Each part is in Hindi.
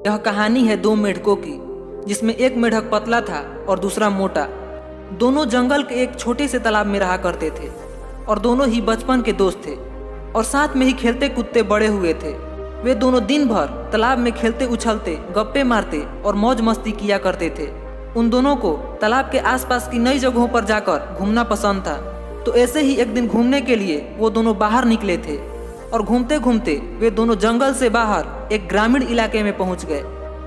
यह कहानी है दो मेढकों की, जिसमें एक मेढक पतला था और दूसरा मोटा। दोनों जंगल के एक छोटे से तालाब में रहा करते थे और दोनों ही बचपन के दोस्त थे और साथ में ही खेलते कूदते बड़े हुए थे। वे दोनों दिन भर तालाब में खेलते उछलते, गप्पे मारते और मौज मस्ती किया करते थे। उन दोनों को तालाब के आसपास की नई जगहों पर जाकर घूमना पसंद था। तो ऐसे ही एक दिन घूमने के लिए वो दोनों बाहर निकले थे और घूमते घूमते वे दोनों जंगल से बाहर एक ग्रामीण इलाके में पहुंच गए।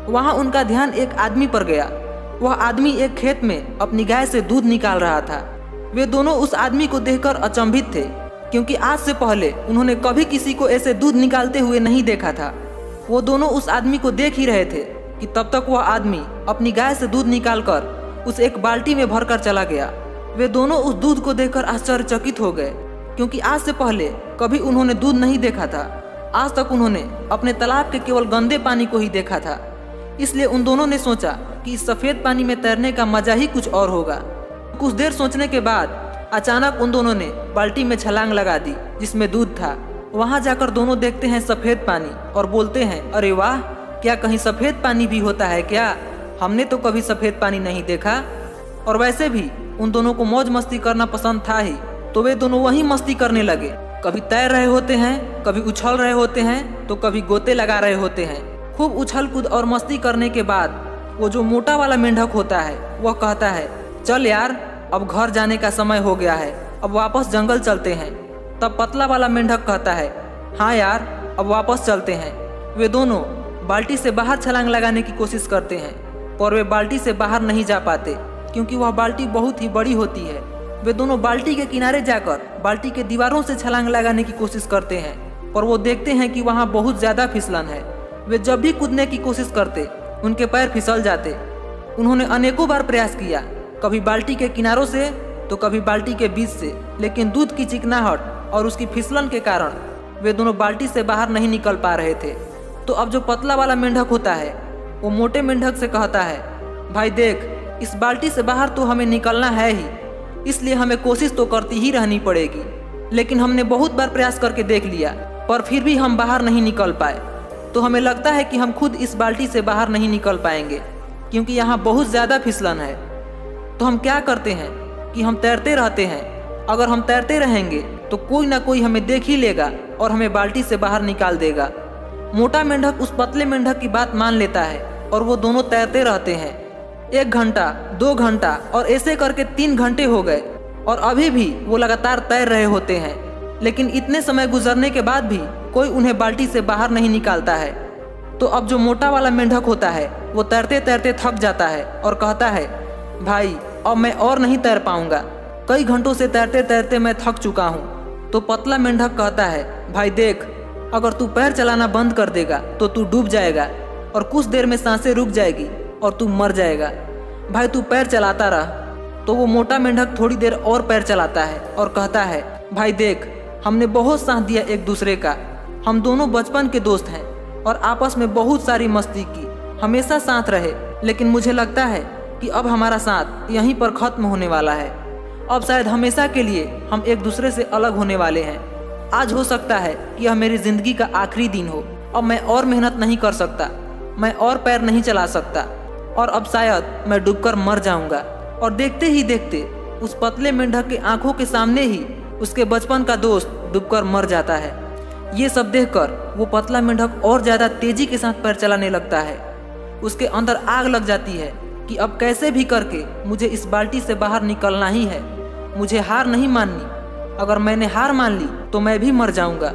वहां उनका ध्यान एक आदमी पर गया। वह आदमी एक खेत में अपनी गाय से दूध निकाल रहा था। वे दोनों उस आदमी को देखकर अचंभित थे, क्योंकि आज से पहले उन्होंने कभी किसी को ऐसे दूध निकालते हुए नहीं देखा था। वो दोनों उस आदमी को देख ही रहे थे कि तब तक वह आदमी अपनी गाय से दूध निकालकर उस एक बाल्टी में भरकर चला गया। वे दोनों उस दूध को देखकर आश्चर्यचकित हो गए, क्योंकि आज से पहले कभी उन्होंने दूध नहीं देखा था। आज तक उन्होंने अपने तालाब के केवल गंदे पानी को ही देखा था। इसलिए उन दोनों ने सोचा कि इस सफेद पानी में तैरने का मजा ही कुछ और होगा। कुछ देर सोचने के बाद अचानक उन दोनों ने बाल्टी में छलांग लगा दी जिसमें दूध था। वहां जाकर दोनों देखते हैं सफेद पानी और बोलते हैं, अरे वाह, क्या कहीं सफेद पानी भी होता है क्या? हमने तो कभी सफेद पानी नहीं देखा। और वैसे भी उन दोनों को मौज मस्ती करना पसंद था ही, तो वे दोनों वहीं मस्ती करने लगे। कभी तैर रहे होते हैं, कभी उछल रहे होते हैं, तो कभी गोते लगा रहे होते हैं। खूब उछल कूद और मस्ती करने के बाद वो जो मोटा वाला मेंढक होता है वह कहता है, चल यार, अब घर जाने का समय हो गया है, अब वापस जंगल चलते हैं। तब पतला वाला मेंढक कहता है, हाँ यार, अब वापस चलते हैं। वे दोनों बाल्टी से बाहर छलांग लगाने की कोशिश करते हैं, पर वे बाल्टी से बाहर नहीं जा पाते, क्योंकि वह बाल्टी बहुत ही बड़ी होती है। वे दोनों बाल्टी के किनारे जाकर बाल्टी के दीवारों से छलांग लगाने की कोशिश करते हैं, पर वो देखते हैं कि वहाँ बहुत ज़्यादा फिसलन है। वे जब भी कूदने की कोशिश करते, उनके पैर फिसल जाते। उन्होंने अनेकों बार प्रयास किया, कभी बाल्टी के किनारों से तो कभी बाल्टी के बीच से, लेकिन दूध की चिकनाहट और उसकी फिसलन के कारण वे दोनों बाल्टी से बाहर नहीं निकल पा रहे थे। तो अब जो पतला वाला मेंढक होता है वो मोटे मेंढक से कहता है, भाई देख, इस बाल्टी से बाहर तो हमें निकलना है ही, इसलिए हमें कोशिश तो करती ही रहनी पड़ेगी। लेकिन हमने बहुत बार प्रयास करके देख लिया, पर फिर भी हम बाहर नहीं निकल पाए। तो हमें लगता है कि हम खुद इस बाल्टी से बाहर नहीं निकल पाएंगे, क्योंकि यहाँ बहुत ज़्यादा फिसलन है। तो हम क्या करते हैं कि हम तैरते रहते हैं। अगर हम तैरते रहेंगे तो कोई ना कोई हमें देख ही लेगा और हमें बाल्टी से बाहर निकाल देगा। मोटा मेंढक उस पतले मेंढक की बात मान लेता है और वो दोनों तैरते रहते हैं। 1 घंटा, 2 घंटा और ऐसे करके 3 घंटे हो गए और अभी भी वो लगातार तैर रहे होते हैं। लेकिन इतने समय गुजरने के बाद भी कोई उन्हें बाल्टी से बाहर नहीं निकालता है। तो अब जो मोटा वाला मेंढक होता है वो तैरते तैरते थक जाता है और कहता है, भाई, अब मैं और नहीं तैर पाऊंगा, कई घंटों से तैरते तैरते मैं थक चुका हूँ। तो पतला मेंढक कहता है, भाई देख, अगर तू पैर चलाना बंद कर देगा तो तू डूब जाएगा और कुछ देर में सांसें रुक जाएगी और तू मर जाएगा। भाई तू पैर चलाता रह। तो वो मोटा मेंढक थोड़ी देर और पैर चलाता है और कहता है, भाई देख, हमने बहुत साथ दिया एक दूसरे का, हम दोनों बचपन के दोस्त हैं और आपस में बहुत सारी मस्ती की, हमेशा साथ रहे। लेकिन मुझे लगता है कि अब हमारा साथ यहीं पर ख़त्म होने वाला है। अब शायद हमेशा के लिए हम एक दूसरे से अलग होने वाले हैं। आज हो सकता है कि यह मेरी ज़िंदगी का आखिरी दिन हो। अब मैं और मेहनत नहीं कर सकता, मैं और पैर नहीं चला सकता और अब शायद मैं डूबकर मर जाऊंगा। और देखते ही देखते उस पतले मेंढक के आंखों के सामने ही उसके बचपन का दोस्त डूबकर मर जाता है। ये सब देखकर वो पतला मेंढक और ज़्यादा तेजी के साथ पैर चलाने लगता है। उसके अंदर आग लग जाती है कि अब कैसे भी करके मुझे इस बाल्टी से बाहर निकलना ही है। मुझे हार नहीं माननी, अगर मैंने हार मान ली तो मैं भी मर जाऊंगा।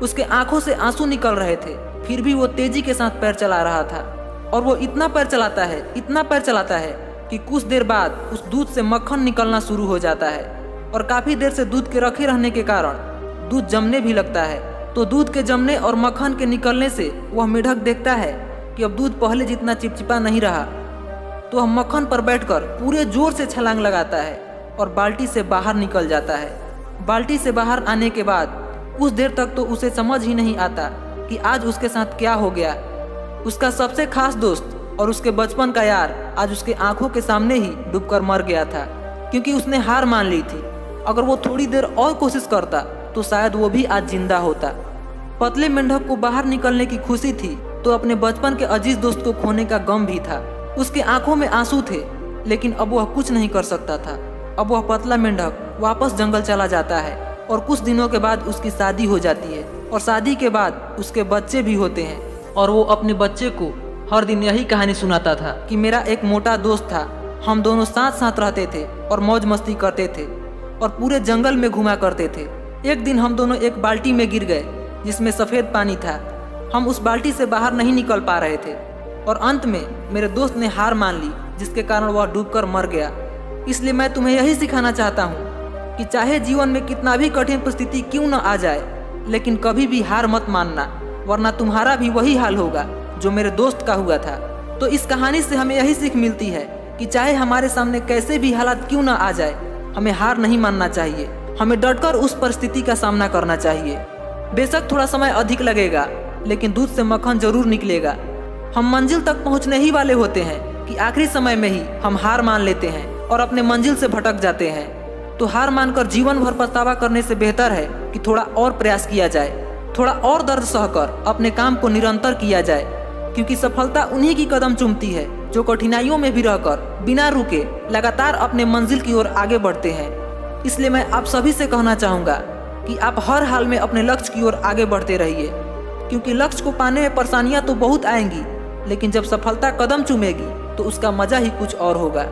उसके आंखों से आंसू निकल रहे थे, फिर भी वो तेजी के साथ पैर चला रहा था। और वो इतना पैर चलाता है, इतना पैर चलाता है कि कुछ देर बाद उस दूध से मक्खन निकलना शुरू हो जाता है। और काफ़ी देर से दूध के रखे रहने के कारण दूध जमने भी लगता है। तो दूध के जमने और मक्खन के निकलने से वह मेंढक देखता है कि अब दूध पहले जितना चिपचिपा नहीं रहा। तो वह मक्खन पर बैठकर पूरे जोर से छलांग लगाता है और बाल्टी से बाहर निकल जाता है। बाल्टी से बाहर आने के बाद कुछ देर तक तो उसे समझ ही नहीं आता कि आज उसके साथ क्या हो गया। उसका सबसे खास दोस्त और उसके बचपन का यार आज उसके आंखों के सामने ही डूबकर मर गया था, क्योंकि उसने हार मान ली थी। अगर वो थोड़ी देर और कोशिश करता तो शायद वो भी आज जिंदा होता। पतले मेंढक को बाहर निकलने की खुशी थी तो अपने बचपन के अजीज दोस्त को खोने का गम भी था। उसके आंखों में आंसू थे, लेकिन अब वह कुछ नहीं कर सकता था। अब वह पतला मेंढक वापस जंगल चला जाता है और कुछ दिनों के बाद उसकी शादी हो जाती है और शादी के बाद उसके बच्चे भी होते हैं। और वो अपने बच्चे को हर दिन यही कहानी सुनाता था कि मेरा एक मोटा दोस्त था, हम दोनों साथ साथ रहते थे और मौज मस्ती करते थे और पूरे जंगल में घुमा करते थे। एक दिन हम दोनों एक बाल्टी में गिर गए जिसमें सफ़ेद पानी था। हम उस बाल्टी से बाहर नहीं निकल पा रहे थे और अंत में मेरे दोस्त ने हार मान ली, जिसके कारण वह डूबकर मर गया। इसलिए मैं तुम्हें यही सिखाना चाहता हूँ कि चाहे जीवन में कितना भी कठिन परिस्थिति क्यों न आ जाए, लेकिन कभी भी हार मत मानना, वरना तुम्हारा भी वही हाल होगा जो मेरे दोस्त का हुआ था। तो इस कहानी से हमें यही सीख मिलती है कि चाहे हमारे सामने कैसे भी हालात क्यों न आ जाए, हमें हार नहीं मानना चाहिए। हमें डटकर उस परिस्थिति का सामना करना चाहिए। बेशक थोड़ा समय अधिक लगेगा, लेकिन दूध से मक्खन जरूर निकलेगा। हम मंजिल तक पहुंचने ही वाले होते हैं कि आखिरी समय में ही हम हार मान लेते हैं और अपने मंजिल से भटक जाते हैं। तो हार मानकर जीवन भर पछतावा करने से बेहतर है कि थोड़ा और प्रयास किया जाए, थोड़ा और दर्द सहकर अपने काम को निरंतर किया जाए, क्योंकि सफलता उन्हीं की कदम चूमती है जो कठिनाइयों में भी रहकर बिना रुके लगातार अपने मंजिल की ओर आगे बढ़ते हैं। इसलिए मैं आप सभी से कहना चाहूँगा कि आप हर हाल में अपने लक्ष्य की ओर आगे बढ़ते रहिए, क्योंकि लक्ष्य को पाने में परेशानियाँ तो बहुत आएंगी, लेकिन जब सफलता कदम चूमेगी तो उसका मजा ही कुछ और होगा।